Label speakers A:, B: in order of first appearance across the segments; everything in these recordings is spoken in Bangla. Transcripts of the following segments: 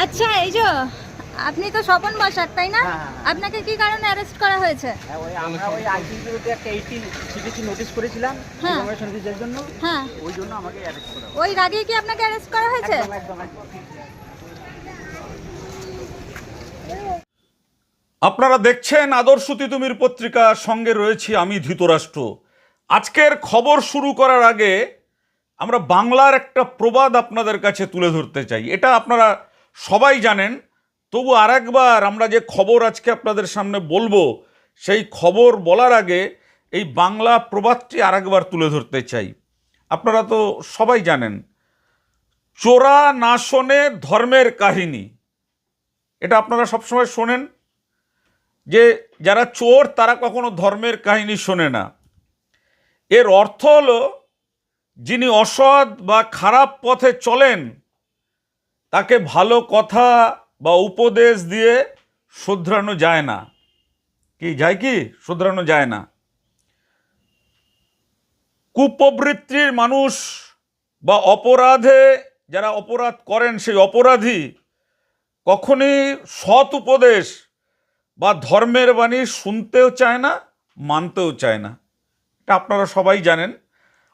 A: আচ্ছা, এই যে আপনি তো স্বপন বসাক, তাই না? আপনাকে কি কারণে অ্যারেস্ট করা হয়েছে?
B: আমরা ওই আইটির বিরুদ্ধে একটা 18 সিটিসি নোটিশ করেছিলাম ইনফরমেশন দিতে জন্য।
A: হ্যাঁ,
B: ওই জন্য আমাকে অ্যারেস্ট করা
A: ওই রাগেই কি আপনাকে অ্যারেস্ট করা হয়েছে?
B: একদম একদম একদম।
C: আপনারা দেখছেন আদর্শ তিতুমির পত্রিকা, সঙ্গে রয়েছি আমি ধৃতরাষ্ট্র। আজকের খবর শুরু করার আগে আমরা বাংলার একটা প্রবাদ আপনাদের কাছে তুলে ধরতে চাই। এটা আপনারা সবাই জানেন, তবু আরেকবার আমরা যে খবর আজকে আপনাদের সামনে বলবো, সেই খবর বলার আগে এই বাংলা প্রবাদটি আরেকবার তুলে ধরতে চাই। আপনারা তো সবাই জানেন, চোরা না শোনে ধর্মের কাহিনী। এটা আপনারা সবসময় শোনেন যে যারা চোর তারা কখনো ধর্মের কাহিনী শোনে না। এর অর্থ হলো, যিনি অসৎ বা খারাপ পথে চলেন তাকে ভালো কথা বা উপদেশ দিয়ে শুধরানো যায় না। কি যায়? কি শুধরানো যায় না। কুপ্রবৃত্তির মানুষ বা অপরাধে যারা অপরাধ করেন, সেই অপরাধী কখনই সৎ উপদেশ বা ধর্মের বাণী শুনতেও চায় না, মানতেও চায় না। এটা আপনারা সবাই জানেন।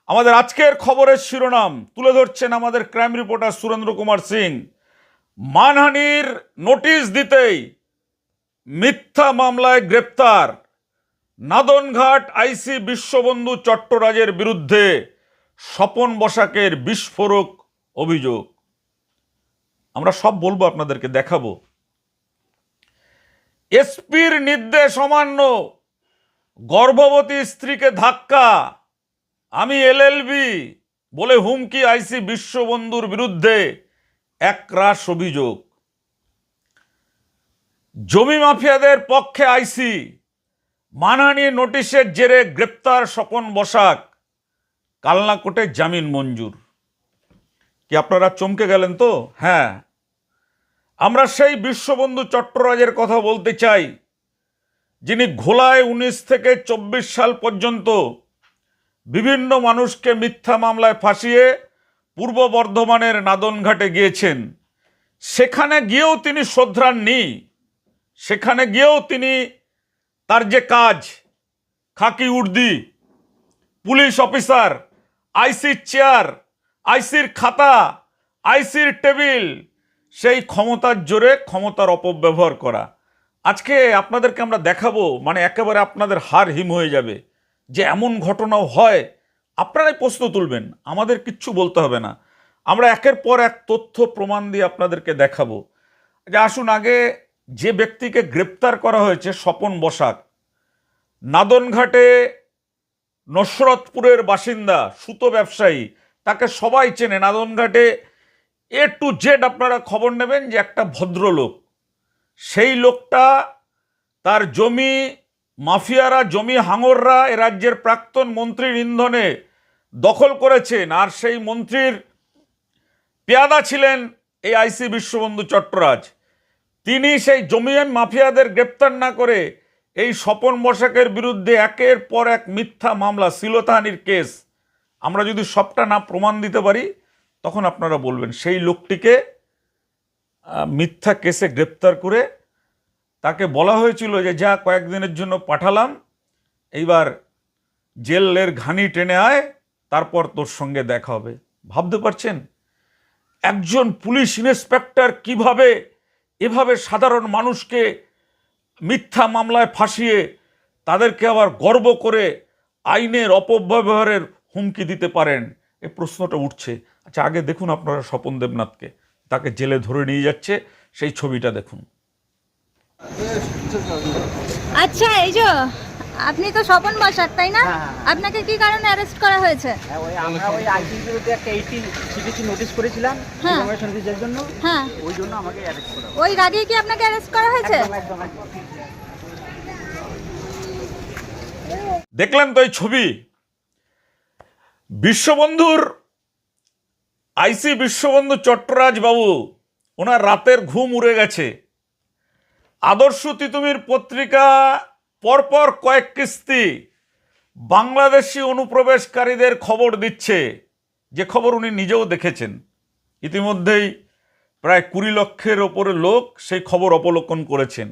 C: আমাদের আজকের খবরের শিরোনাম তুলে ধরছেন আমাদের ক্রাইম রিপোর্টার সুরেন্দ্র কুমার সিং। মানহানির নোটিশ দিতেই মিথ্যা মামলায় গ্রেপ্তার নাদনঘাট আইসি বিশ্ববন্ধু চট্টরাজের বিরুদ্ধে স্বপন বসাকের বিস্ফোরক অভিযোগ। আমরা সব বলবো, আপনাদেরকে দেখাবো। এসপির নির্দেশ অমান্য, গর্ভবতী স্ত্রীকে ধাক্কা, আমি এলএলবি বলে হুমকি আইসি বিশ্ববন্ধুর বিরুদ্ধে একরাশ অভিযোগ। জমি মাফিয়াদের পক্ষে আইসি, মানহানি নোটিশের জেরে গ্রেপ্তার স্বপন বসাক, কালনা কোর্টে জামিন মঞ্জুর। কি আপনারা চমকে গেলেন তো? হ্যাঁ, আমরা সেই বিশ্ববন্ধু চট্টরাজের কথা বলতে চাই, যিনি ঘোলায় 19 থেকে 24 সাল পর্যন্ত বিভিন্ন মানুষকে মিথ্যা মামলায় ফাঁসিয়ে পূর্ব বর্ধমানের নাদনঘাটে গিয়েছেন। সেখানে গিয়েও তিনি শোধরাননি। সেখানে গিয়েও তিনি তার যে কাজ, খাকি উর্দি, পুলিশ অফিসার, আইসির চেয়ার, আইসির খাতা, আইসির টেবিল, সেই ক্ষমতার জোরে ক্ষমতার অপব্যবহার করা। আজকে আপনাদেরকে আমরা দেখাবো, মানে একেবারে আপনাদের হাড় হিম হয়ে যাবে যে এমন ঘটনাও হয়। আপনারাই প্রশ্ন তুলবেন, আমাদের কিচ্ছু বলতে হবে না। আমরা একের পর এক তথ্য প্রমাণ দিয়ে আপনাদেরকে দেখাবো। যে আসুন, আগে যে ব্যক্তিকে গ্রেপ্তার করা হয়েছে, স্বপন বসাক, নাদনঘাটে নসরতপুরের বাসিন্দা, সুতো ব্যবসায়ী, তাকে সবাই চেনে। নাদনঘাটে এ টু জেড আপনারা খবর নেবেন যে একটা ভদ্রলোক, সেই লোকটা তার জমি মাফিয়ারা, জমি হাঙররা এ রাজ্যের প্রাক্তন মন্ত্রীর ইন্ধনে দখল করেছেন। আর সেই মন্ত্রীর পেয়াদা ছিলেন এই আইসি বিশ্ববন্ধু চট্টরাজ। তিনি সেই জমি মাফিয়াদের গ্রেপ্তার না করে এই স্বপন বসাকের বিরুদ্ধে একের পর এক মিথ্যা মামলা, শ্লীলতাহানির কেস, আমরা যদি সবটা না প্রমাণ দিতে পারি তখন আপনারা বলবেন। সেই লোকটিকে মিথ্যা কেসে গ্রেপ্তার করে তাকে বলা হয়েছিল যে যা কয়েকদিনের জন্য পাঠালাম, এইবার জেলের ঘানি টেনে আয়, তারপর তোর সঙ্গে দেখা হবে। ভাবতে পারছেন একজন পুলিশ ইন্সপেক্টর কিভাবে এভাবে সাধারণ মানুষকে মিথ্যা মামলায় ফাঁসিয়ে তাদেরকে আবার গর্ব করে আইনের অপব্যবহারের হুমকি দিতে পারেন? এই প্রশ্নটা উঠছে। আচ্ছা, আগে দেখুন আপনারা স্বপন দেবনাথকে, তাকে জেলে ধরে নিয়ে যাচ্ছে, সেই ছবিটা দেখুন।
A: আচ্ছা, এই যে আপনি তো স্বপন বসাক, তাই না? আপনাকে কি কারণে অ্যারেস্ট করা হয়েছে?
B: আমরা ওই আইটির বিরুদ্ধে একটা 18 সিটিসি নোটিশ করেছিলাম ইনফরমেশন দিতে জন্য।
A: হ্যাঁ,
B: ওই জন্য আমাকে অ্যারেস্ট করা
A: ওই রাগেই কি আপনাকে অ্যারেস্ট করা হয়েছে?
B: একদম একদম একদম।
C: দেখলেন তো এই ছবি? বিশ্ববন্ধুর আইসি বিশ্ববন্ধু চট্টরাজ বাবু, ওনার রাতের ঘুম উড়ে গেছে। আদর্শ তিতুমির পত্রিকা পরপর কয়েক কিস্তি বাংলাদেশি অনুপ্রবেশকারীদের খবর দিচ্ছে, যে খবর উনি নিজেও দেখেছেন। ইতিমধ্যেই প্রায় 20 লক্ষের ওপরে লোক সেই খবর অবলোকন করেছেন।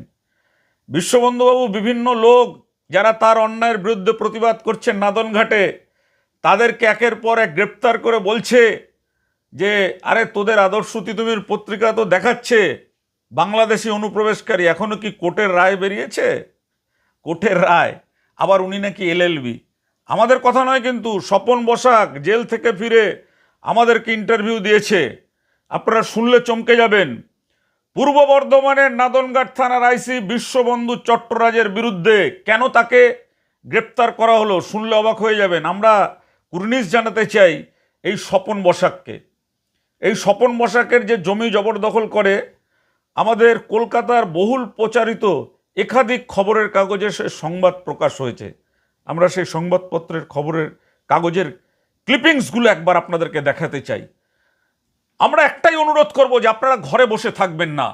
C: বিশ্ববন্ধুবাবু বিভিন্ন লোক যারা তার অন্যায়ের বিরুদ্ধে প্রতিবাদ করছেন নাদনঘাটে, তাদেরকে একের পর এক গ্রেপ্তার করে বলছে যে আরে তোদের আদর্শ তিতুমির পত্রিকা তো দেখাচ্ছে বাংলাদেশি অনুপ্রবেশকারী, এখনো কি কোর্টের রায় বেরিয়েছে? কোর্টের রায়, আবার উনি নাকি এলএলবি। আমাদের কথা নয় কিন্তু, স্বপন বসাক জেল থেকে ফিরে আমাদেরকে ইন্টারভিউ দিয়েছে, আপনারা শুনলে চমকে যাবেন। পূর্ব বর্ধমানের নাদনঘাট থানার আইসি বিশ্ববন্ধু চট্টরাজের বিরুদ্ধে কেন তাকে গ্রেপ্তার করা হলো শুনলে অবাক হয়ে যাবেন। আমরা কুর্নিশ জানাতে চাই এই স্বপন বসাককে। এই স্বপন বসাকের যে জমি জবরদখল করে, আমাদের কলকাতার বহুল প্রচারিত একাধিক খবরের কাগজে সে সংবাদ প্রকাশ হয়েছে। আমরা সেই সংবাদপত্রের খবরের কাগজের ক্লিপিংসগুলো একবার আপনাদেরকে দেখাতে চাই। আমরা একটাই অনুরোধ করব যে আপনারা ঘরে বসে থাকবেন না।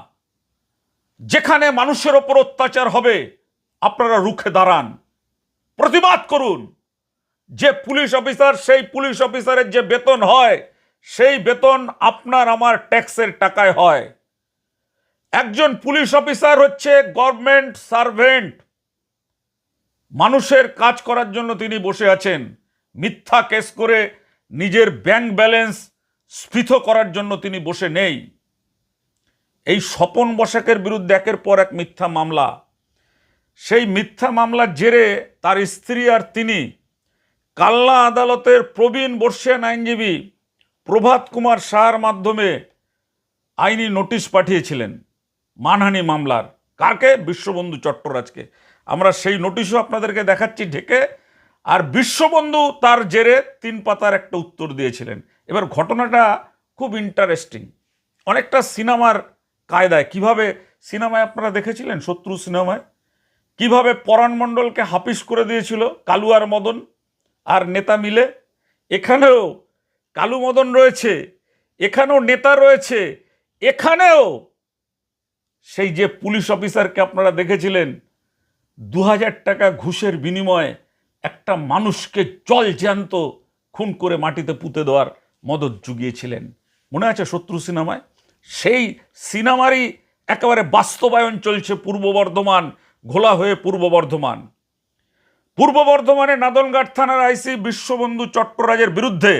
C: যেখানে মানুষের ওপর অত্যাচার হবে আপনারা রুখে দাঁড়ান, প্রতিবাদ করুন। যে পুলিশ অফিসার, সেই পুলিশ অফিসারের যে বেতন হয়, সেই বেতন আপনার আমার ট্যাক্সের টাকায় হয়। একজন পুলিশ অফিসার হচ্ছে গভর্নমেন্ট সার্ভেন্ট, মানুষের কাজ করার জন্য তিনি বসে আছেন। মিথ্যা কেস করে নিজের ব্যাংক ব্যালেন্স স্ফীত করার জন্য তিনি বসে নেই। এই স্বপন বসাকের বিরুদ্ধে একের পর এক মিথ্যা মামলা, সেই মিথ্যা মামলার জেরে তার স্ত্রী আর তিনি কালনা আদালতের প্রবীণ বর্ষিয়ান আইনজীবী প্রভাত কুমার শাহর মাধ্যমে আইনি নোটিশ পাঠিয়েছিলেন মানহানি মামলার। কাকে? বিশ্ববন্ধু চট্টরাজকে। আমরা সেই নোটিশও আপনাদেরকে দেখাচ্ছি ঢেকে। আর বিশ্ববন্ধু তার জেরে 3 পাতার একটা উত্তর দিয়েছিলেন। এবার ঘটনাটা খুব ইন্টারেস্টিং, অনেকটা সিনেমার কায়দায়। কিভাবে সিনেমায় আপনারা দেখেছিলেন, শত্রু সিনেমায় কিভাবে পরাণ মণ্ডলকে হাফিস করে দিয়েছিল কালু আর মদন আর নেতা মিলে, এখানেও কালু মদন রয়েছে, এখানেও নেতা রয়েছে, এখানেও সেই যে পুলিশ অফিসারকে আপনারা দেখেছিলেন 2000 টাকা ঘুষের বিনিময়ে একটা মানুষকে জল জ্যান্ত খুন করে মাটিতে পুঁতে দেওয়ার মদত জুগিয়েছিলেন, মনে আছে শত্রু সিনেমায়? সেই সিনেমারই একেবারে বাস্তবায়ন চলছে পূর্ব বর্ধমান, ঘোলা হয়ে পূর্ব বর্ধমান। পূর্ব বর্ধমানে নাদনঘাট থানার আইসি বিশ্ববন্ধু চট্টরাজের বিরুদ্ধে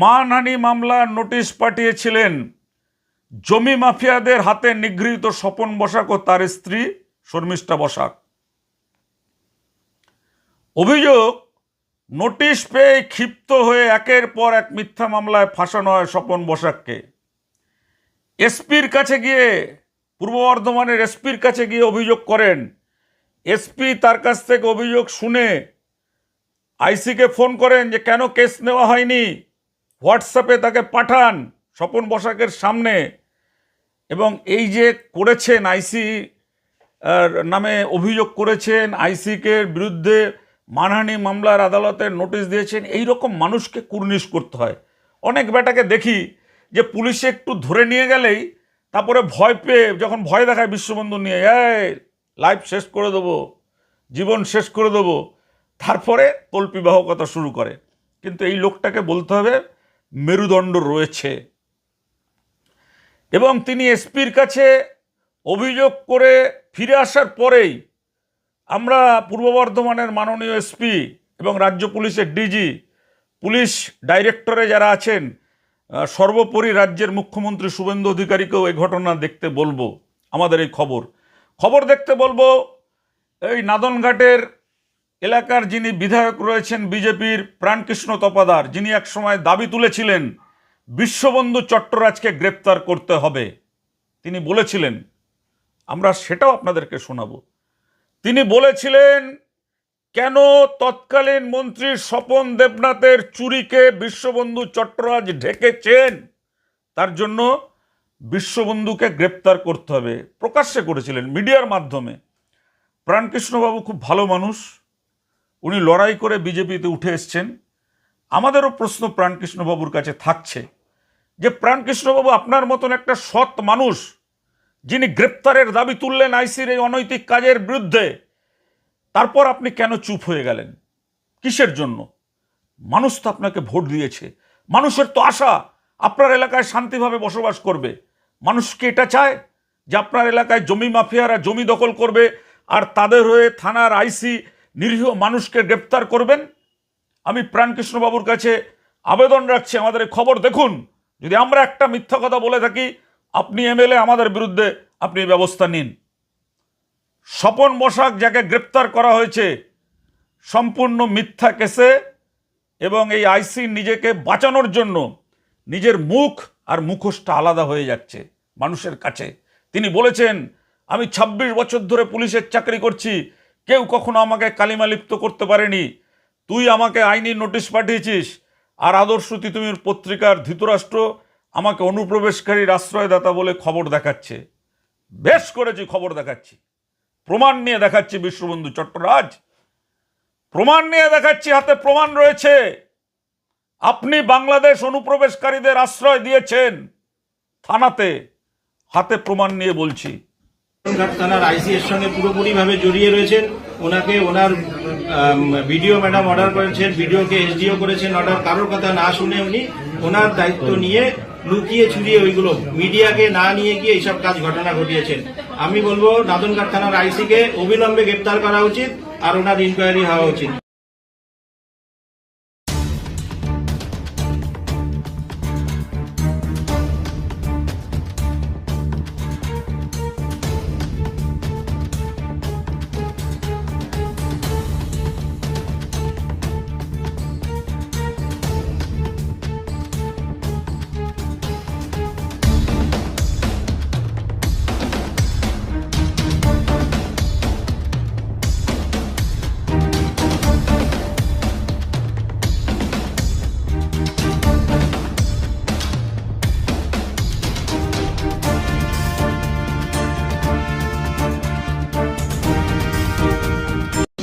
C: মানহানি মামলার নোটিশ পাঠিয়েছিলেন জমি মাফিয়াদের হাতে নিগৃহীত স্বপন বসাক ও তার স্ত্রী শর্মিষ্ঠা বসাক। অভিযোগ, নোটিশ পেয়ে ক্ষিপ্ত হয়ে একের পর এক মিথ্যা মামলায় ফাঁসানো হয় স্বপন বসাককে। এসপির কাছে গিয়ে, পূর্ব বর্ধমানের এসপির কাছে গিয়ে অভিযোগ করেন। এসপি তার কাছ থেকে অভিযোগ শুনে আইসিকে ফোন করেন যে কেন কেস নেওয়া হয়নি। হোয়াটসঅ্যাপে তাকে পাঠান স্বপন বসাকের সামনে। এবং এই যে করেছেন, আইসি নামে অভিযোগ করেছেন, আইসিকে বিরুদ্ধে মানহানি মামলার আদালতের নোটিশ দিয়েছেন, এই রকম মানুষকে কুর্নিশ করতে হয়। অনেক বেটাকে দেখি যে পুলিশে একটু ধরে নিয়ে গেলেই তারপরে ভয় পেয়ে, যখন ভয় দেখায় বিশ্ববন্ধু নিয়ে, লাইফ শেষ করে দেবো, জীবন শেষ করে দেবো, তারপরে তল্পিবাহকতা শুরু করে। কিন্তু এই লোকটাকে বলতে হবে মেরুদণ্ড রয়েছে। এবং তিনি এসপির কাছে অভিযোগ করে ফিরে আসার পরেই আমরা পূর্ব বর্ধমানের মাননীয় এসপি এবং রাজ্য পুলিশের ডিজি, পুলিশ ডাইরেক্টরে যারা আছেন, সর্বোপরি রাজ্যের মুখ্যমন্ত্রী শুভেন্দু অধিকারীকেও এই ঘটনা দেখতে বলবো। আমাদের এই খবর দেখতে বলবো। এই নাদনঘাটের এলাকার যিনি বিধায়ক রয়েছেন বিজেপির প্রাণকৃষ্ণ তপাদার, যিনি একসময় দাবি তুলেছিলেন বিশ্ববন্ধু চট্টরাজকে গ্রেপ্তার করতে হবে, তিনি বলেছিলেন, আমরা সেটাও আপনাদেরকে শোনাবো। তিনি বলেছিলেন কেন তৎকালীন মন্ত্রী স্বপন দেবনাথের চুরিকে বিশ্ববন্ধু চট্টরাজ ঢেকেছেন, তার জন্য বিশ্ববন্ধুকে গ্রেপ্তার করতে হবে, প্রকাশ্যে করেছিলেন মিডিয়ার মাধ্যমে। প্রাণকৃষ্ণবাবু খুব ভালো মানুষ, উনি লড়াই করে বিজেপিতে উঠে এসছেন। আমাদেরও প্রশ্ন প্রাণকৃষ্ণবাবুর কাছে থাকছে যে প্রাণকৃষ্ণবাবু, আপনার মতন একটা সৎ মানুষ যিনি গ্রেপ্তারের দাবি তুললেন আইসির এই অনৈতিক কাজের বিরুদ্ধে, তারপর আপনি কেন চুপ হয়ে গেলেন? কিসের জন্য? মানুষ তো আপনাকে ভোট দিয়েছে, মানুষের তো আশা আপনার এলাকায় শান্তিভাবে বসবাস করবে। মানুষকে এটা চায় যে আপনার এলাকায় জমি মাফিয়ারা জমি দখল করবে আর তাদের হয়ে থানার আইসি নিরীহ মানুষকে গ্রেপ্তার করবেন? আমি প্রাণকৃষ্ণবাবুর কাছে আবেদন রাখছি, আমাদের এই খবর দেখুন। যদি আমরা একটা মিথ্যা কথা বলে থাকি, আপনি এমএলএ, আমাদের বিরুদ্ধে আপনি ব্যবস্থা নিন। স্বপন বসাক যাকে গ্রেপ্তার করা হয়েছে সম্পূর্ণ মিথ্যা কেসে, এবং এই আইসি নিজেকে বাঁচানোর জন্য নিজের মুখ আর মুখোশটা আলাদা হয়ে যাচ্ছে মানুষের কাছে। তিনি বলেছেন, আমি 26 বছর ধরে পুলিশের চাকরি করছি, কেউ কখনো আমাকে কালিমালিপ্ত করতে পারেনি। তুই আমাকে আইনি নোটিশ পাঠিয়েছিস, আর আদর্শ তিতুমির পত্রিকার ধৃতরাষ্ট্র আমাকে অনুপ্রবেশকারীর আশ্রয়দাতা বলে খবর দেখাচ্ছে। বেশ করেছি, খবর দেখাচ্ছি, প্রমাণ নিয়ে দেখাচ্ছি। বিশ্ববন্ধু চট্টরাজ, প্রমাণ নিয়ে দেখাচ্ছি, হাতে প্রমাণ রয়েছে। আপনি বাংলাদেশ অনুপ্রবেশকারীদের আশ্রয় দিয়েছেন থানাতে, হাতে প্রমাণ নিয়ে বলছি।
D: ঘাট থানার আইসি এর সঙ্গে পুরোপুরিভাবে জড়িয়ে রয়েছেন। ওনাকে ওনার ভিডিও ম্যাডাম অর্ডার করেছেন, ভিডিওকে এসডিও করেছেন অর্ডার। কারোর কথা না শুনে উনি ওনার দায়িত্ব নিয়ে লুকিয়ে ছুড়িয়ে ওইগুলো মিডিয়াকে না নিয়ে গিয়ে এইসব কাজ ঘটনা ঘটিয়েছেন। আমি বলবো নাদনঘাট থানার আইসিকে অবিলম্বে গ্রেপ্তার করা উচিত আর ওনার ইনকোয়ারি হওয়া উচিত।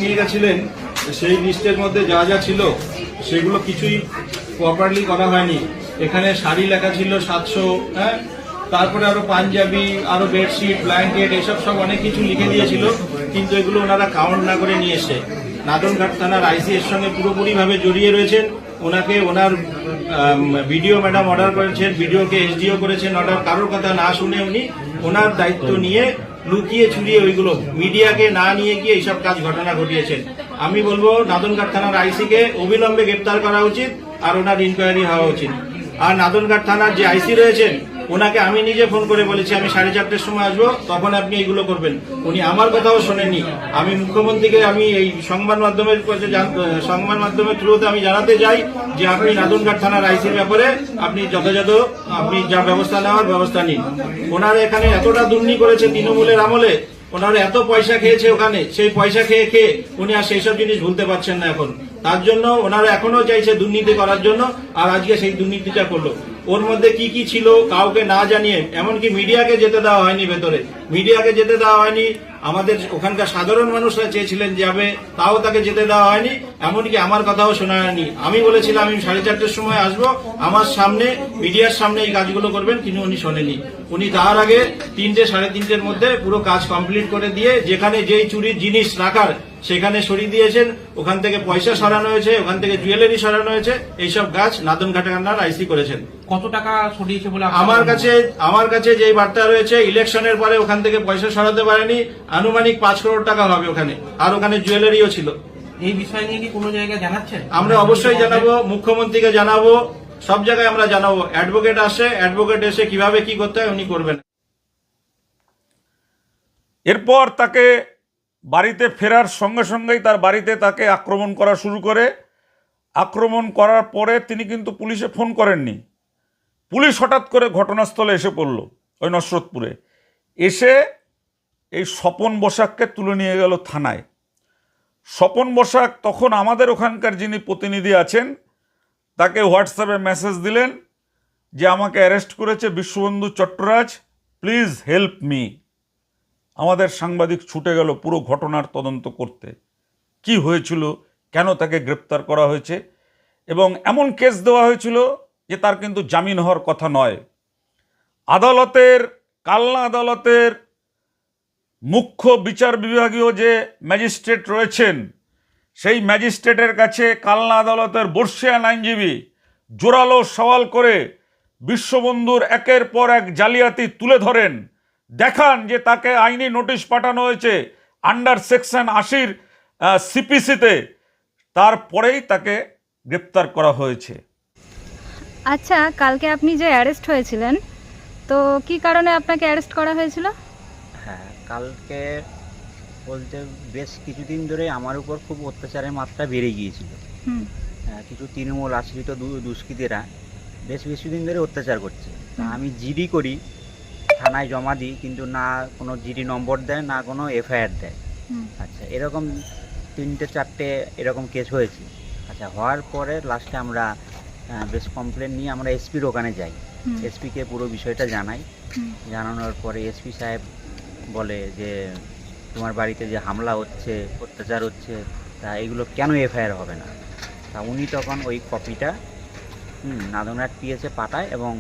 D: নিয়ে গেছিলেন, সেই লিস্টের মধ্যে যা যা ছিল সেগুলো কিছুই প্রপারলি করা হয়নি। এখানে শাড়ি লেখা ছিল 700, হ্যাঁ, তারপরে আরো পাঞ্জাবি, আরো বেডশিট, ব্ল্যাঙ্কেট, এসব সব অনেক কিছু লিখে দিয়েছিল, কিন্তু এগুলো ওনারা কাউন্ট না করে নিয়ে এসে নাদনঘাট থানার আইসি এর সঙ্গে পুরোপুরিভাবে জড়িয়ে রয়েছেন। ওনাকে ওনার ভিডিও ম্যাডাম অর্ডার করেছেন, ভিডিওকে এসডিও করেছেন অর্ডার। কারোর কথা না শুনে উনি ওনার দায়িত্ব নিয়ে লুকিয়ে ছুড়িয়ে ওইগুলো মিডিয়াকে না নিয়ে গিয়ে এইসব কাজ ঘটনা ঘটিয়েছেন। আমি বলবো নাদনঘাট থানার আইসিকে অবিলম্বে গ্রেপ্তার করা উচিত আর ওনার ইনকোয়ারি হওয়া উচিত। আর নাদনঘাট থানার যে আইসি রয়েছেন ওনাকে আমি নিজে ফোন করে বলেছি আমি 4:30টার সময় আসবো, তখন আপনি এইগুলো করবেন। উনি আমার কথাও শোনেননি। আমি মুখ্যমন্ত্রীকে আমি এই সংবাদ মাধ্যমের থ্রুতে আমি জানাতে চাই যে আপনি নাদনঘাট থানার আইসির ব্যাপারে আপনি যথাযথ আপনি যা ব্যবস্থা নেওয়ার ব্যবস্থা নিন। ওনারা এখানে এতটা দুর্নীতি করেছে তৃণমূলের আমলে, ওনারা এত পয়সা খেয়েছে ওখানে, সেই পয়সা খেয়ে খেয়ে উনি আর সেই সব জিনিস ভুলতে পারছেন না এখন। তার জন্য ওনারা এখনো চাইছে দুর্নীতি করার জন্য, আর আজকে সেই দুর্নীতিটা করলো। ওর মধ্যে কি কি ছিল কাউকে না জানিয়ে, এমনকি মিডিয়াকে যেতে দেওয়া হয়নি ভেতরে, মিডিয়াকে যেতে দেওয়া হয়নি। আমাদের ওখানকার সাধারণ মানুষরা চেয়েছিলেন যাবে, তাও তাকে যেতে দেওয়া হয়নি। এমনকি আমার কথাও শোনা হয়নি। আমি বলেছিলাম আমি 4:30টার সময় আসবো, আমার সামনে মিডিয়ার সামনে এই কাজগুলো করবেন, কিন্তু উনি শোনেনি। উনি তার আগে 3টে 3:30-এর মধ্যে পুরো কাজ কমপ্লিট করে দিয়ে যেখানে যেই চুরির জিনিস রাখার সেখানে সরিয়ে দিয়েছেন। ওখান থেকে পয়সা সরানো হয়েছে, ওখান থেকে জুয়েলারি সরানো হয়েছে। এইসব কাজ নাদনঘাট থানার আইসি করেছেন।
B: কত টাকা সরিয়েছে বলে
D: আমার কাছে যেই বার্তা রয়েছে, ইলেকশনের পরে ওখান থেকে পয়সা সরাতে পারেনি, আনুমানিক 5 করোড় টাকা হবে ওখানে। আর ওখানে জুয়েলারিও ছিল।
B: এই বিষয় নিয়ে কি কোনো জায়গায় জানাচ্ছেন?
D: আমরা অবশ্যই জানাবো, মুখ্যমন্ত্রীকে জানাবো, সব জায়গায় আমরা জানাবো। অ্যাডভোকেট আসে, অ্যাডভোকেট এসে কিভাবে কি করতে হয় উনি করবেন।
C: এরপর তাকে বাড়িতে ফেরার সঙ্গে সঙ্গেই তার বাড়িতে তাকে আক্রমণ করা শুরু করে। আক্রমণ করার পরে তিনি কিন্তু পুলিশে ফোন করেননি। পুলিশ হঠাৎ করে ঘটনাস্থলে এসে পড়ল ওই নসরতপুরে। এসে এই স্বপন বসাককে তুলে নিয়ে গেল থানায়। স্বপন বসাক তখন আমাদের ওখানকার যিনি প্রতিনিধি আছেন তাকে হোয়াটসঅ্যাপে মেসেজ দিলেন যে আমাকে অ্যারেস্ট করেছে Bishwabandhu Chattaraj, please help me. আমাদের সাংবাদিক ছুটে গেল পুরো ঘটনার তদন্ত করতে, কি হয়েছিল, কেন তাকে গ্রেপ্তার করা হয়েছে, এবং এমন কেস দেওয়া হয়েছিল যে তার কিন্তু জামিন হওয়ার কথা নয়। আদালতের, কালনা আদালতের মুখ্য বিচার বিভাগীয় যে ম্যাজিস্ট্রেট রয়েছেন, সেই ম্যাজিস্ট্রেটের কাছে কালনা আদালতের বর্ষিয়ান আইনজীবী জোরালো সওয়াল করে বিশ্ববন্ধুর একের পর এক জালিয়াতি তুলে ধরেন, দেখান যে তাকে আইনি নোটিশ পাঠানো হয়েছে আন্ডার সেকশন 80 সিপিসিতে, তারপরেই তাকে গ্রেপ্তার করা হয়েছে।
A: আচ্ছা, কালকে আপনি যে অ্যারেস্ট হয়েছিলেন, তো কি কারণে আপনাকে অ্যারেস্ট করা হয়েছিল?
B: হ্যাঁ, কালকে বলতে বেশ কিছুদিন ধরে আমার উপর খুব অত্যাচারের মাত্রা বেড়ে গিয়েছিল।
A: হুম।
B: কিছু তৃণমূল আশ্রিত দুষ্কৃতীরা বেশ কিছুদিন ধরে অত্যাচার করছে। তা আমি জিডি করি, থানায় জমা দিই, কিন্তু না কোনো জিডি নম্বর দেয়, না কোনো এফআইআর দেয়। আচ্ছা, এরকম 3-4টে এরকম কেস হয়েছে। আচ্ছা, হওয়ার পরে লাস্টে আমরা বেশ কমপ্লেন নিয়ে আমরা এসপির ওখানে যাই। এসপিকে পুরো বিষয়টা জানাই। জানানোর পরে এসপি সাহেব বলে যে তোমার বাড়িতে যে হামলা হচ্ছে, অত্যাচার হচ্ছে, তা এগুলো কেন এফআইআর হবে না? তা উনি তখন ওই কপিটা নাদনঘাট পিএসে পাঠায় এবং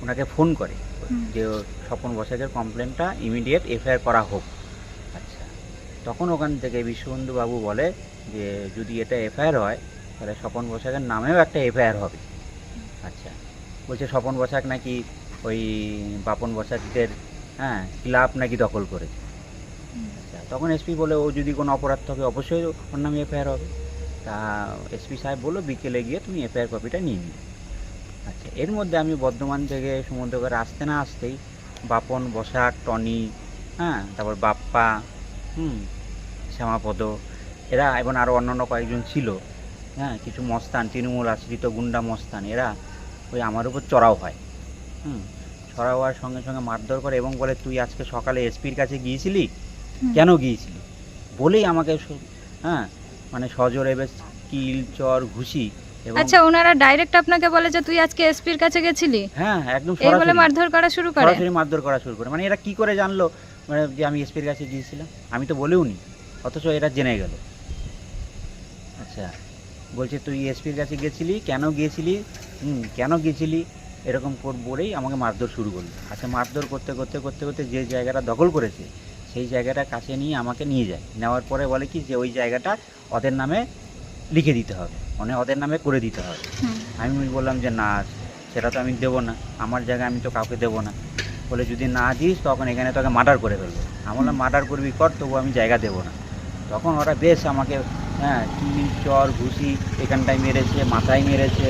B: ওনাকে ফোন করে যে স্বপন বসাকের কমপ্লেনটা ইমিডিয়েট এফআইআর করা হোক। আচ্ছা, তখন ওখান থেকে বিশ্ববন্ধু বাবু বলে যে যদি এটা এফআইআর হয় তাহলে স্বপন বসাকের নামেও একটা এফআইআর হবে। আচ্ছা, বলছে স্বপন বসাক নাকি ওই বাপন বসাকদের ক্লাব নাকি দখল করেছে। আচ্ছা, তখন এসপি বলে ও যদি কোনো অপরাধ থাকে অবশ্যই ওর নামে এফআইআর হবে। তা এসপি সাহেব বললো বিকেলে গিয়ে তুমি এফআইআর কপিটা নিয়ে নিও। আচ্ছা, এর মধ্যে আমি বর্ধমান থেকে সমুদ্রগড়ে আসতে না আসতেই বাপন বসাক, টনি, তারপর বাপ্পা, শ্যামাপদ, এরা এবং আরও অন্যান্য কয়েকজন ছিল, কিছু মস্তান, তৃণমূল আশ্রিত গুন্ডা মস্তান, এরা ওই আমার উপর চড়াও হয়। চড়াও হওয়ার সঙ্গে সঙ্গে মারধর করে এবং বলে তুই আজকে সকালে এসপির কাছে গিয়েছিলি, কেন গিয়েছিলি বলেই আমাকে মানে সজোরে বেশ কিল, চর, ঘুষি।
A: আচ্ছা, ওনারা ডাইরেক্ট আপনাকে বলে যে তুই আজকে এসপির কাছে গেছিলি?
B: হ্যাঁ, একদম
A: এই বলে মারধর করা শুরু করে।
B: সরাসরি মারধর করা শুরু করে। মানে এরা কি করে জানলো মানে যে আমি এসপির কাছে গিয়েছিলাম? আমি তো বলেও নি, অথচ এরা জেনে গেল। আচ্ছা, বলছে তুই এসপির কাছে গেছিলি, কেন গিয়েছিলি, কেন গিয়েছিলি, এরকম বলেই আমাকে মারধর শুরু করলো। আচ্ছা, মারধর করতে করতে করতে করতে যে জায়গাটা দখল করেছে সেই জায়গাটা কাছে নিয়ে আমাকে নিয়ে যায়। নেওয়ার পরে বলে কি যে ওই জায়গাটা ওদের নামে লিখে দিতে হবে, মানে ওদের নামে করে দিতে হবে। আমি বললাম যে না, সেটা তো আমি দেবো না, আমার জায়গায় আমি তো কাউকে দেবো না। বলে যদি না দিস তখন এখানে তোকে মার্ডার করে ফেলবো। আমি বললাম মার্ডার করবি কর, তবু আমি জায়গা দেবো না। তখন ওরা বেশ আমাকে কিল, চর, ঘুষি এখানটায় মেরেছে, মাথায় মেরেছে,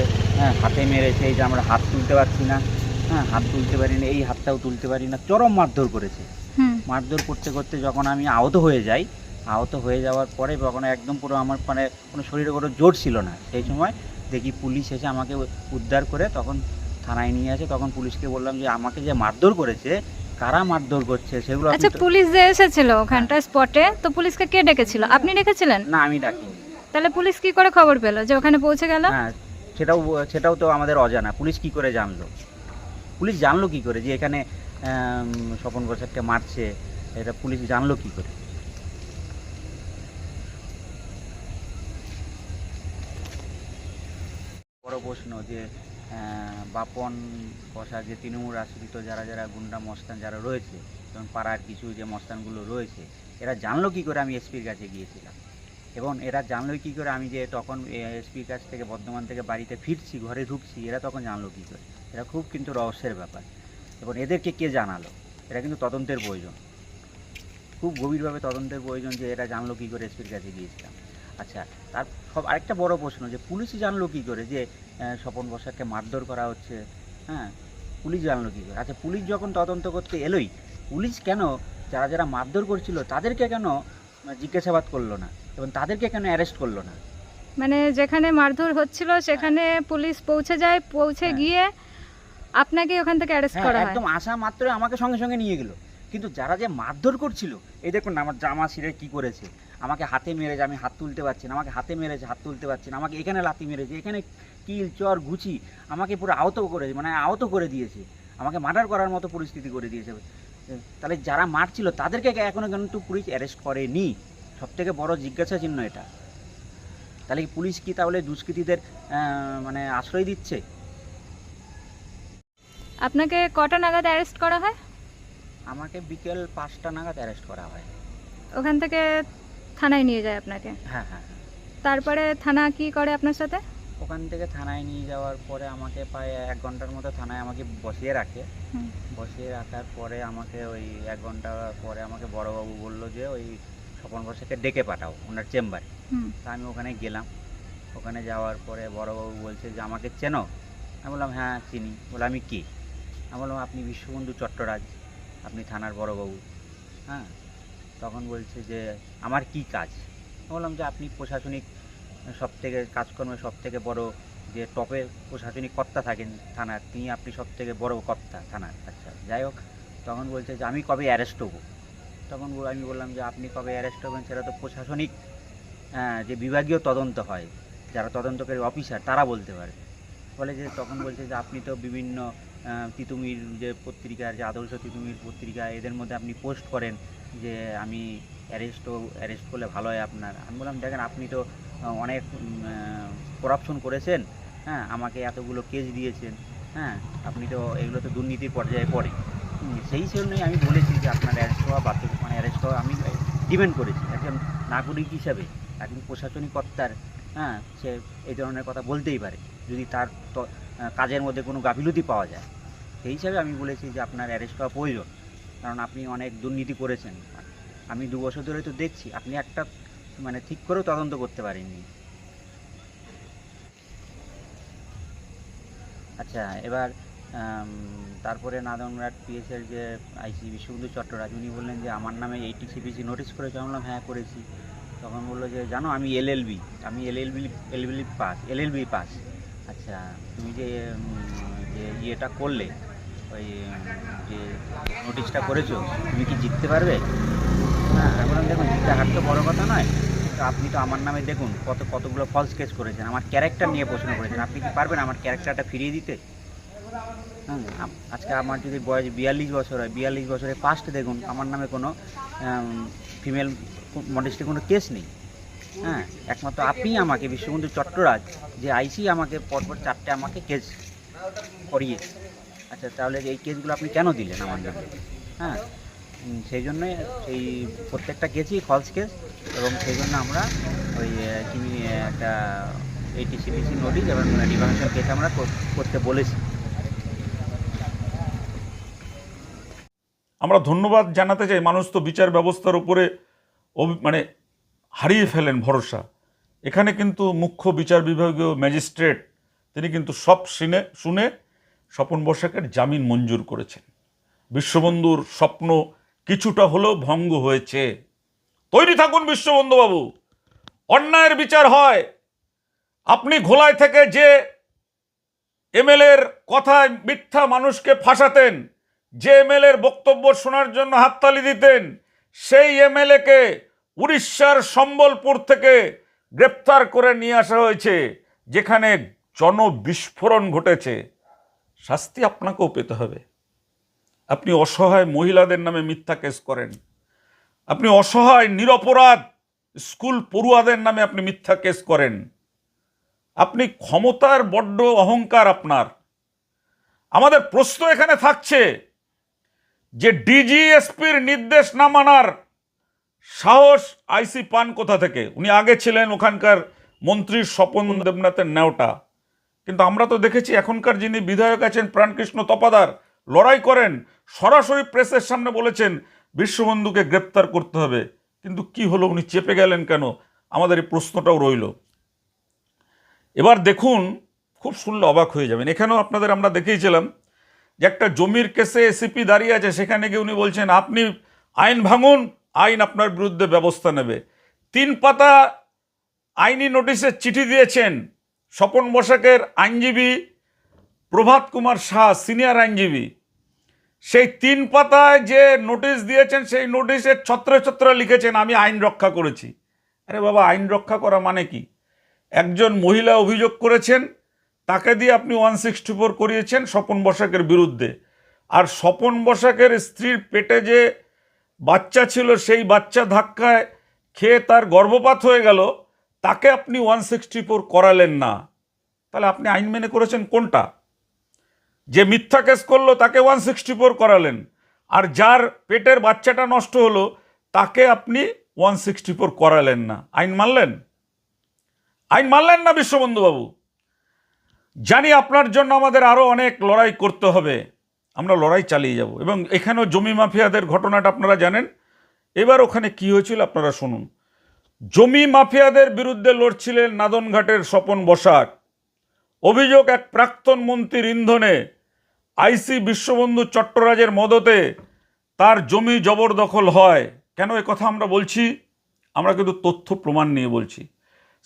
B: হাতে মেরেছে, এই যে আমরা হাত তুলতে পারছি না, হাত তুলতে পারি না, এই হাতটাও তুলতে পারি না, চরম মারধর করেছে। মারধর করতে করতে যখন আমি আহত হয়ে যাই, আহত হয়ে যাওয়ার পরে যখন একদম পুরো আমার মানে কোনো শরীরে কোনো জোর ছিল না, সেই সময় দেখি পুলিশ এসে আমাকে উদ্ধার করে তখন থানায় নিয়ে আসে। তখন পুলিশকে বললাম যে আমাকে যে মারধর করেছে, কারা মারধর করছে সেগুলো।
A: আচ্ছা, পুলিশ যে এসেছিল ওখানটা স্পটে, তো পুলিশকে কে ডেকেছিল? আপনি ডেকেছিলেন?
B: না, আমি ডাকিনি।
A: তাহলে পুলিশ কি করে খবর পেল যে ওখানে পৌঁছে গেল?
B: হ্যাঁ, সেটাও তো আমাদের অজানা। পুলিশ কি করে জানলো? পুলিশ জানলো কি করে যে এখানে স্বপন বসাককে মারছে? এটা পুলিশ জানলো কি করে? বড় প্রশ্ন যে বাপন বসাক যে তৃণমূল আশ্রিত যারা যারা গুন্ডা মস্তান যারা রয়েছে এবং পাড়ার কিছু যে মস্তানগুলো রয়েছে, এরা জানলো কি করে আমি এসপির কাছে গিয়েছিলাম? এবং এরা জানলো কি করে আমি যে তখন এসপির কাছ থেকে বর্ধমান থেকে বাড়িতে ফিরছি, ঘরে ঢুকছি, এরা তখন জানলো কি করে? এরা খুব কিন্তু রহস্যের ব্যাপার। এবং এদেরকে কে জানালো? এটা কিন্তু তদন্তের প্রয়োজন, খুব গভীরভাবে তদন্তের প্রয়োজন যে এরা জানলো কী করে এসপির কাছে গিয়েছিলাম। আচ্ছা, তার সব আরেকটা বড় প্রশ্ন যে পুলিশই জানলো কী করে যে স্বপন বসাককে মারধর করা হচ্ছে? পুলিশ জানলো কী করে? আচ্ছা, পুলিশ যখন তদন্ত করতে এলোই, পুলিশ কেন যারা যারা মারধর করছিল তাদেরকে কেন জিজ্ঞাসাবাদ করলো না এবং তাদেরকে কেন অ্যারেস্ট করলো না?
A: মানে যেখানে মারধর হচ্ছিল সেখানে পুলিশ পৌঁছে যায়, পৌঁছে গিয়ে আপনাকে ওখান থেকে অ্যারেস্ট করা হয়?
B: একদম আসা মাত্র আমাকে সঙ্গে সঙ্গে নিয়ে গেল। কিন্তু যারা যে মারধর করছিল, এই দেখুন আমার জামা ছিঁড়ে কী করেছে, আমাকে হাতে মেরেছে, আমি হাত তুলতে পারছি না, আমাকে হাতে মেরেছে, হাত তুলতে পারছি না, আমাকে এখানে লাথি মেরেছে, এখানে কিল, চর, ঘুচি, আমাকে পুরো আহত করেছে, মানে আহত করে দিয়েছে, আমাকে মার্ডার করার মতো পরিস্থিতি করে দিয়েছে। তাহলে যারা মারছিল তাদেরকে এখনও কিন্তু পুলিশ অ্যারেস্ট করেনি, সবথেকে বড় জিজ্ঞাসা চিহ্ন এটা। তাহলে কি পুলিশ কি তাহলে দুষ্কৃতীদের মানে আশ্রয় দিচ্ছে?
A: আপনাকে কটা নাগাদ অ্যারেস্ট করা হয়?
B: আমাকে বিকেল 5টা নাগাদ অ্যারেস্ট করা হয়।
A: ওখান থেকে থানায় নিয়ে যায় আপনাকে?
B: হ্যাঁ।
A: তারপরে থানা কি করে আপনার সাথে?
B: ওখান থেকে থানায় নিয়ে যাওয়ার পরে আমাকে প্রায় 1 ঘন্টার মতো থানায় আমাকে বসিয়ে রাখে।
A: হুম।
B: বসিয়ে রাখার পরে আমাকে ওই 1 ঘন্টা পরে আমাকে বড়োবাবু বললো যে ওই স্বপন বসাকে ডেকে পাঠাও ওনার চেম্বারে।
A: হুম।
B: তা আমি ওখানে গেলাম। ওখানে যাওয়ার পরে বড়োবাবু বলছে যে আমাকে চেনো? আমি বললাম হ্যাঁ চিনি। বলে আমি কে? আমি বললাম আপনি বিশ্ববন্ধু চট্টরাজ, আপনি থানার বড়োবাবু। হ্যাঁ, তখন বলছে যে আমার কি কাজ? আমি বললাম যে আপনি প্রশাসনিক সব থেকে কাজকর্মে সব থেকে বড় যে টপে প্রশাসনিক কর্তা থাকেন থানার, তিনি আপনি সব থেকে বড় কর্তা থানার। আচ্ছা যাই হোক, তখন বলছে যে আমি কবে অ্যারেস্ট হবো? তখন আমি বললাম যে আপনি কবে অ্যারেস্ট হবেন সেটা তো প্রশাসনিক যে বিভাগীয় তদন্ত হয়, যারা তদন্তকারী অফিসার তারা বলতে পারে। বলে যে তখন বলছে যে আপনি তো বিভিন্ন তিতুমির যে পত্রিকার, যে আদর্শ তিতুমির পত্রিকা, এদের মধ্যে আপনি পোস্ট করেন যে আমি অ্যারেস্ট করলে ভালো হয় আপনার। আমি বললাম দেখেন আপনি তো অনেক করাপশন করেছেন, হ্যাঁ, আমাকে এতগুলো কেস দিয়েছেন, হ্যাঁ, আপনি তো এগুলো তো দুর্নীতির পর্যায়ে পড়ে। সেই জন্যই আমি বলেছি যে আপনার অ্যারেস্ট হওয়া মানে অ্যারেস্ট হওয়া আমি ডিমান্ড করেছি একজন নাগরিক হিসাবে। একজন প্রশাসনিক কর্তার হ্যাঁ, সে এই ধরনের কথা বলতেই পারে যদি তার কাজের মধ্যে কোনো গাফিলতি পাওয়া যায়। সেই হিসাবে আমি বলেছি যে আপনার অ্যারেস্ট হওয়া প্রয়োজন, কারণ আপনি অনেক দুর্নীতি করেছেন। আমি 2 বছর ধরে তো দেখছি আপনি একটা মানে ঠিক করেও তদন্ত করতে পারেননি। আচ্ছা, এবার তারপরে নাদনঘাট পিএসের যে আইসি বিশ্ববন্ধু চট্টরাজ, উনি বললেন যে আমার নামে এইটিসিপিসি নোটিশ করেছে। আমি বললাম হ্যাঁ করেছি। তখন বললো যে জানো আমি এলএলবি পাস। আচ্ছা, তুমি যে ইয়েটা করলে, ওই যে নোটিশটা করেছো, তুমি কি জিততে পারবে? হ্যাঁ, আমি বললাম দেখুন জিতে হার তো বড়ো কথা নয়, তো আপনি তো আমার নামে দেখুন কতগুলো ফলস কেস করেছেন, আমার ক্যারেক্টার নিয়ে প্রশ্ন করেছেন, আপনি কি পারবেন আমার ক্যারেক্টারটা ফিরিয়ে দিতে? আজকে আমার যদি বয়স 42 বছর হয়, 42 বছরে ফার্স্ট দেখুন আমার নামে কোনো ফিমেল মডেস্টি কোনো কেস নেই। হ্যাঁ, একমাত্র আপনিই আমাকে বিশ্ববন্ধু চট্টরাজ যে আইসি আমাকে পরপর 4টে আমাকে কেস করিয়েছে। আচ্ছা, তাহলে এই কেসগুলো আপনি কেন দিলেন আমার নামে? হ্যাঁ, সেই জন্যে সেই প্রত্যেকটা কেসই ফলস কেস, এবং সেই জন্য আমরা ওই একটা এইটিসিপিসি নোটিশ এবং ডিফামেশন কেস আমরা করতে বলেছি।
C: আমরা ধন্যবাদ জানাতে চাই, মানুষ তো বিচার ব্যবস্থার উপরে মানে হারিয়ে ফেলেন ভরসা। এখানে কিন্তু মুখ্য বিচার বিভাগীয় ম্যাজিস্ট্রেট তিনি কিন্তু সব শুনে স্বপন বসাকের জামিন মঞ্জুর করেছেন। বিশ্ববন্ধুর স্বপ্ন কিছুটা হলেও ভঙ্গ হয়েছে। তৈরি থাকুন বিশ্ববন্ধু বাবু, অন্যায়ের বিচার হয়। আপনি ঘোলায় থেকে যে এমএলএর কথায় মিথ্যা মানুষকে ফাঁসাতেন, যে এমএলএর বক্তব্য শোনার জন্য হাততালি দিতেন, সেই এমএলএকে উড়িষ্যার সম্বলপুর থেকে গ্রেপ্তার করে নিয়ে আসা হয়েছে, যেখানে জনবিস্ফোরণ ঘটেছে। শাস্তি আপনাকেও পেতে হবে। আপনি অসহায় মহিলাদের নামে মিথ্যা কেস করেন, আপনি অসহায় নিরপরাধ স্কুল পড়ুয়াদের নামে আপনি মিথ্যা কেস করেন। আপনি ক্ষমতার বড্ড অহংকার আপনার। আমাদের প্রশ্ন এখানে থাকছে যে ডিজিএসপির নির্দেশ না মানার সাহস আইসি পান কোথা থেকে? উনি আগে ছিলেন ওখানকার মন্ত্রী স্বপন দেবনাথের নেওটা, কিন্তু আমরা তো দেখেছি এখনকার যিনি বিধায়ক আছেন প্রাণকৃষ্ণ তপাদার লড়াই করেন, সরাসরি প্রেসের সামনে বলেছেন বিশ্ববন্ধুকে গ্রেপ্তার করতে হবে। কিন্তু কি হলো, উনি চেপে গেলেন কেন? আমাদের এই প্রশ্নটাও রইল। এবার দেখুন, খুব শুনলে অবাক হয়ে যাবেন। এখানেও আপনাদের আমরা দেখিয়েছিলাম যে একটা জমির কেসে এসিপি দাঁড়িয়ে আছে, সেখানে গিয়ে উনি বলছেন আপনি আইন ভাঙুন, আইন আপনার বিরুদ্ধে ব্যবস্থা নেবে। 3 পাতা আইনি নোটিশের চিঠি দিয়েছেন স্বপন বসাকের আইনজীবী প্রভাত কুমার শাহ, সিনিয়র আইনজীবী। সেই 3 পাতায় যে নোটিশ দিয়েছেন, সেই নোটিশের ছত্রে ছত্রে লিখেছেন আমি আইন রক্ষা করেছি। আরে বাবা, আইন রক্ষা করা মানে কি? একজন মহিলা অভিযোগ করেছেন, তাকে দিয়ে আপনি 164 করিয়েছেন স্বপন বসাকের বিরুদ্ধে। আর স্বপন বসাকের স্ত্রীর পেটে যে বাচ্চা ছিল, সেই বাচ্চা ধাক্কায় খেয়ে তার গর্ভপাত হয়ে গেল, তাকে আপনি 164 করালেন না। তাহলে আপনি আইন মেনে করেছেন কোনটা? যে মিথ্যা কেস করলো তাকে 164 করালেন, আর যার পেটের বাচ্চাটা নষ্ট হলো তাকে আপনি 164 করালেন না। আইন মানলেন? আইন মানলেন না বিশ্ববন্ধু বাবু। জানি আপনার জন্য আমাদের আরও অনেক লড়াই করতে হবে, আমরা লড়াই চালিয়ে যাব। এবং এখানেও জমি মাফিয়াদের ঘটনাটা আপনারা জানেন। এবার ওখানে কি হয়েছিল আপনারা শুনুন। জমি মাফিয়াদের বিরুদ্ধে লড়ছিলেন নাদনঘাটের স্বপন বসাক। অভিযোগ, এক প্রাক্তন মন্ত্রীর ইন্ধনে আইসি বিশ্ববন্ধু চট্টরাজের মদতে তার জমি জবরদখল হয়। কেন এ কথা আমরা বলছি? আমরা কিন্তু তথ্য প্রমাণ নিয়ে বলছি।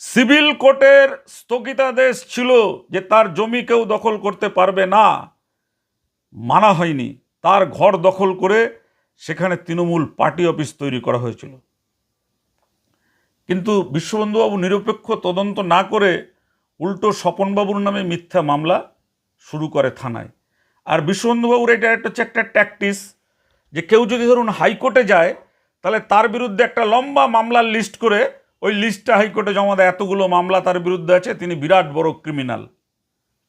C: সিভিল কোর্টের স্থগিতাদেশ ছিল যে তার জমি কেউ দখল করতে পারবে না, মানা হয়নি। তার ঘর দখল করে সেখানে তৃণমূল পার্টি অফিস তৈরি করা হয়েছিল। কিন্তু বিশ্ববন্ধুবাবু নিরপেক্ষ তদন্ত না করে উল্টো স্বপনবাবুর নামে মিথ্যা মামলা শুরু করে থানায়। আর বিশ্ববন্ধুবাবুর এটা হচ্ছে একটা ট্যাকটিস, যে কেউ যদি ধরুন হাইকোর্টে যায় তাহলে তার বিরুদ্ধে একটা লম্বা মামলার লিস্ট করে ওই লিস্টটা হাইকোর্টে জমা দেয়, এতগুলো মামলা তার বিরুদ্ধে আছে, তিনি বিরাট বড় ক্রিমিনাল।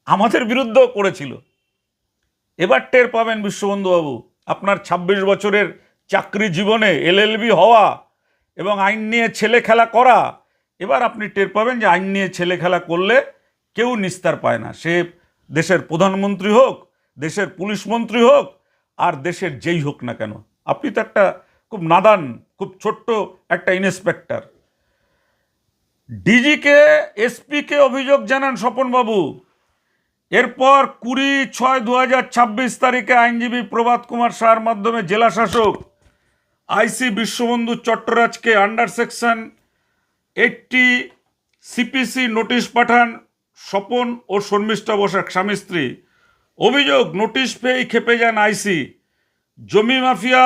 C: আমাদের বিরুদ্ধেও করেছিল। এবার টের পাবেন বিশ্ববন্ধুবাবু, আপনার ২৬ বছরের চাকরি জীবনে এলএলবি হওয়া এবং আইন নিয়ে ছেলে খেলা করা, এবার আপনি টের পাবেন যে আইন নিয়ে ছেলে খেলা করলে কেউ নিস্তার পায় না। সে দেশের প্রধানমন্ত্রী হোক, দেশের পুলিশ মন্ত্রী হোক, আর দেশের যেই হোক না কেন। আপনি তো একটা খুব নাদান, খুব ছোট্ট একটা ইন্সপেক্টর। ডিজিকে, এসপিকে অভিযোগ জানান স্বপনবাবু। এরপর 20/6/2026 তারিখে আইনজীবী প্রভাত কুমার শাহর মাধ্যমে জেলা শাসক আইসি বিশ্ববন্ধু চট্টরাজকে আন্ডার সেকশন 80 সিপিসি নোটিশ পাঠান স্বপন ও শর্মিষ্ঠা বসাক স্বামী স্ত্রী। অভিযোগ, নোটিশ পেয়েই খেপে যান আইসি। জমি মাফিয়া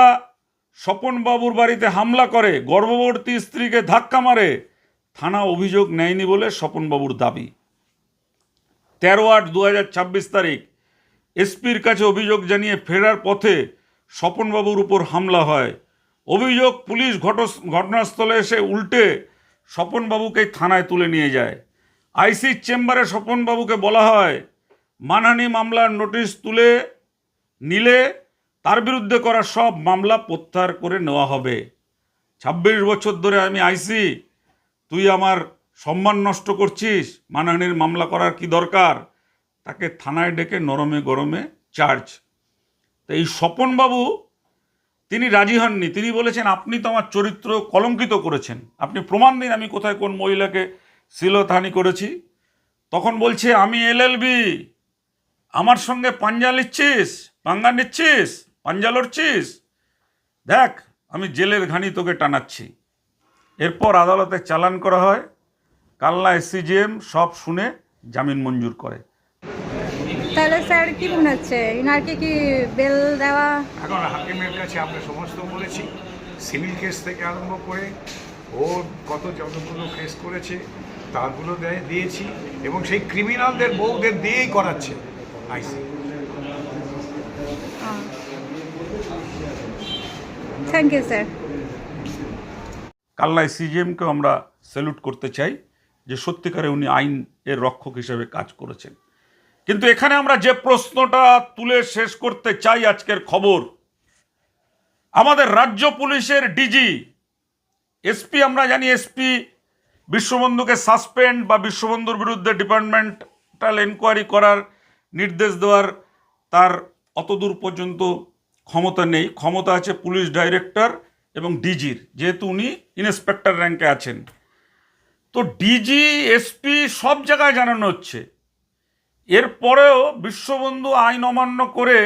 C: স্বপনবাবুর বাড়িতে হামলা করে, গর্ভবতী স্ত্রীকে ধাক্কা মারে। থানা অভিযোগ নেয়নি বলে স্বপনবাবুর দাবি। 13/8/2026 তারিখ এসপির কাছে অভিযোগ জানিয়ে ফেরার পথে স্বপনবাবুর উপর হামলা হয়। অভিযোগ, পুলিশ ঘটনাস্থলে এসে উল্টে স্বপনবাবুকে থানায় তুলে নিয়ে যায়। আইসির চেম্বারে স্বপনবাবুকে বলা হয়, মানহানি মামলার নোটিশ তুলে নিলে তার বিরুদ্ধে করা সব মামলা প্রত্যাহার করে নেওয়া হবে। ২৬ বছর ধরে আমি আইসি, তুই আমার সম্মান নষ্ট করছিস, মানহানির মামলা করার কি দরকার? তাকে থানায় ডেকে নরমে গরমে চার্জ। তো এই স্বপনবাবু তিনি রাজি হননি। তিনি বলেছেন, আপনি তো আমার চরিত্র কলঙ্কিত করেছেন, আপনি প্রমাণ দিন আমি কোথায় কোন মহিলাকে শ্লীলতাহানি করেছি। তখন বলছে, আমি এলএলবি, আমার সঙ্গে পাঞ্জা নিচ্ছিস, পাঞ্জা লড়ছিস, দেখ আমি জেলের ঘানি তোকে টানাচ্ছি। এরপর আদালতে চালান করা হয়। কালনা এসসিজিএম সব শুনে জামিন মঞ্জুর করে।
A: তাহলে স্যার কি মনে হচ্ছে, ইনারকে কি বেল দেওয়া?
E: এখন হাকিমের কাছে আমরা সমস্ত বলেছি, সিভিল কেস থেকে আরম্ভ করে ওর যতগুলো কেস করেছে তারগুলো দিয়েছি, এবং সেই ক্রিমিনালদের বউদের দিয়েই করাচ্ছে IC.
A: Thank you sir.
C: Kalna এসসিজিএমকেও আমরা স্যালুট করতে চাই যে সত্যিকারে উনি আইন এর রক্ষক হিসেবে কাজ করেছেন। কিন্তু এখানে আমরা যে প্রশ্নটা তুলে শেষ করতে চাই, আজকের খবর, আমাদের রাজ্য পুলিশের ডিজি, এসপি, আমরা জানি এসপি বিশ্ববন্ধুকে সাসপেন্ড বা বিশ্ববন্ধুর বিরুদ্ধে ডিপার্টমেন্টাল এনকোয়ারি করার নির্দেশ দেওয়ার তার অতদূর পর্যন্ত ক্ষমতা নেই। ক্ষমতা আছে পুলিশ ডাইরেক্টর এবং ডিজির, যেহেতু উনি ইন্সপেক্টর র্যাঙ্কে আছেন। তো ডিজি, এসপি সব জায়গায় জানানো হচ্ছে। এরপরেও বিশ্ববন্ধু আইন অমান্য করে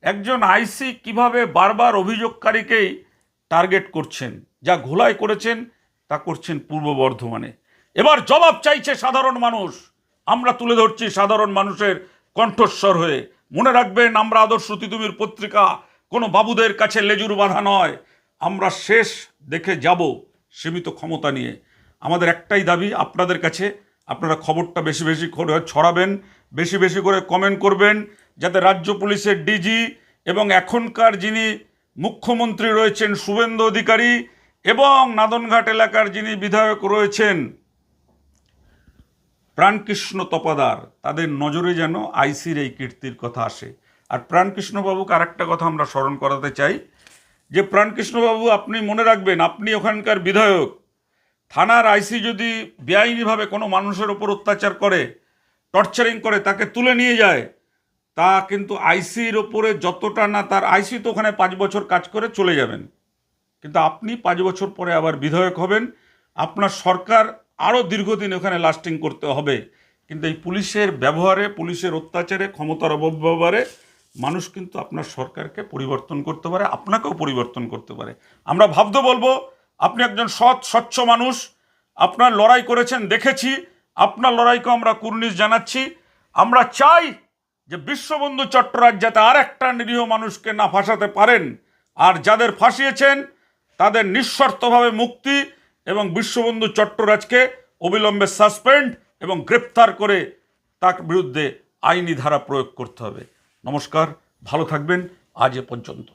C: একজন আইসি কিভাবে বারবার অভিযোগকারীকেই টার্গেট করছেন, যা ঘোলাই করেছেন তা করছেন পূর্ব বর্ধমানে। এবার জবাব চাইছে সাধারণ মানুষ। আমরা তুলে ধরছি সাধারণ মানুষের কণ্ঠস্বর হয়ে। মনে রাখবেন, আমরা আদর্শ তিতুমির পত্রিকা কোনো বাবুদের কাছে লেজুর বাঁধা নয়। আমরা শেষ দেখে যাব সীমিত ক্ষমতা নিয়ে। আমাদের একটাই দাবি আপনাদের কাছে, আপনারা খবরটা বেশি বেশি করে ছড়াবেন, বেশি বেশি করে কমেন্ট করবেন, যাতে রাজ্য পুলিশের ডিজি এবং এখনকার যিনি মুখ্যমন্ত্রী রয়েছেন শুভেন্দু অধিকারী এবং নাদনঘাট এলাকার যিনি বিধায়ক রয়েছেন প্রাণকৃষ্ণ তপাদার, তাদের নজরে যেন আইসির এই কীর্তির কথা আসে। আর প্রাণকৃষ্ণবাবুকে আরেকটা কথা আমরা স্মরণ করাতে চাই, যে প্রাণকৃষ্ণবাবু, আপনি মনে রাখবেন, আপনি ওখানকার বিধায়ক। থানার আইসি যদি বেআইনিভাবে কোনো মানুষের ওপর অত্যাচার করে, টর্চারিং করে, তাকে তুলে নিয়ে যায়, তা কিন্তু আইসির ওপরে যতটা না, তার আইসি তো ওখানে 5 বছর কাজ করে চলে যাবেন, কিন্তু আপনি 5 বছর পরে আবার বিধায়ক হবেন, আপনার সরকার আরও দীর্ঘদিন ওখানে লাস্টিং করতে হবে। কিন্তু এই পুলিশের ব্যবহারে, পুলিশের অত্যাচারে, ক্ষমতার অপব্যবহারে মানুষ কিন্তু আপনার সরকারকে পরিবর্তন করতে পারে, আপনাকেও পরিবর্তন করতে পারে। আমরা ভাবতে বলবো, আপনি একজন সৎ স্বচ্ছ মানুষ, আপনার লড়াই করেছেন দেখেছি, আপনার লড়াইকে আমরা কুর্নিশ জানাচ্ছি। আমরা চাই যে বিশ্ববন্ধু চট্টরাজ যাতে আর একটা নিরীহ মানুষকে না ফাঁসাতে পারেন, আর যাদের ফাঁসিয়েছেন তাদের নিঃশর্তভাবে মুক্তি, এবং বিশ্ববন্ধু চট্টরাজকে অবিলম্বে সাসপেন্ড এবং গ্রেপ্তার করে তার বিরুদ্ধে আইনি ধারা প্রয়োগ করতে হবে। নমস্কার, ভালো থাকবেন, আজ এ পর্যন্ত।